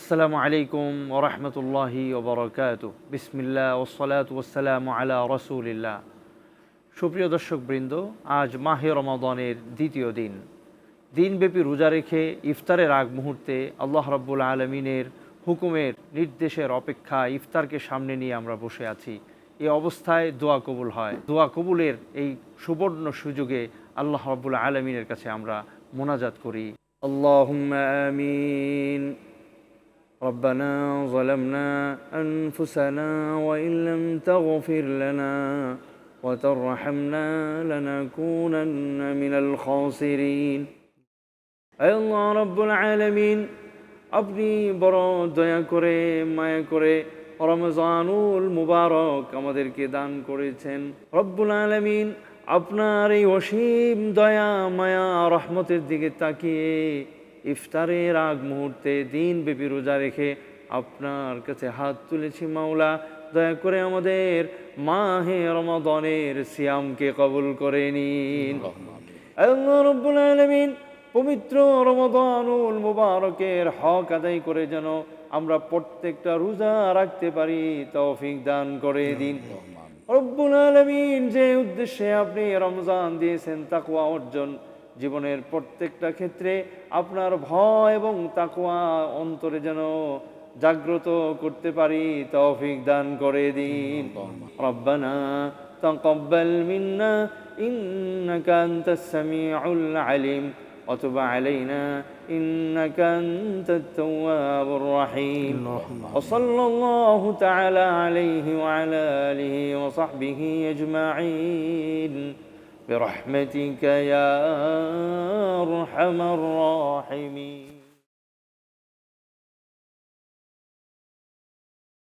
আসসালামু আলাইকুম ওয়া রাহমাতুল্লাহি ওয়া বারাকাতুহু। বিসমিল্লাহ ওয়াসসালাতু ওয়াসসালামু আলা রাসূলিল্লাহ। সুপ্রিয় দর্শকবৃন্দ, আজ মাহে রমাদানের দ্বিতীয় দিন। দিনব্যাপী রোজা রেখে ইফতারের আগ মুহূর্তে আল্লাহ রাব্বুল আলামিনের হুকুমের নির্দেশের অপেক্ষায় ইফতারকে সামনে নিয়ে আমরা বসে আছি। এই অবস্থায় দোয়া কবুল হয়। দোয়া কবুলের এই সুবর্ণ সুযোগে আল্লাহ রাব্বুল আলামিনের কাছে আমরা মোনাজাত করি। আল্লাহুম্মা আমিন। ربنا ظلمنا أنفسنا وإن لم تغفر لنا وترحمنا لنكونن من الخاسرين। أي الله رب العالمين, আপনি বড় দয়া করে মায়া করে রমজানুল মুবারক আমাদেরকে দান করেছেন। রব্বুল আলামিন, আপনার এই অসীম দয়া মায়া রহমতের দিকে তাকিয়ে ইফতারের আগ মুহূর্তে দিনব্যাপী রোজা রেখে আপনার কাছে হাত তুলেছি। মাওলা, দয়া করে আমাদের মাহে রমাদানের সিয়ামকে কবুল করে নিন। আল্লাহ রাব্বুল আলামিন, পবিত্র রমাদানুল মুবারকের হক আদায় করে যেন আমরা প্রত্যেকটা রোজা রাখতে পারি তৌফিক দান করে দিন। রব্বুল আলামিন, যে উদ্দেশ্যে আপনি রমজান দিয়েছেন তাকওয়া অর্জন, জীবনের প্রত্যেকটা ক্ষেত্রে আপনার ভয় এবং তাকওয়া অন্তরে যেন জাগ্রত করতে পারি তৌফিক দান করে দিন। রব্বানা তাকাব্বাল মিন্না ইন্নাকা আনতাস সামিউল আলিম ওয়া তুব আলাইনা ইন্নাকা আনতাত তাওয়াবুর রহিম। ওয়া সাল্লাল্লাহু তাআলা আলাইহি ওয়া আলা আলিহি ওয়া সাহবিহি আজমাইন برحمتك يا أرحم الراحمين।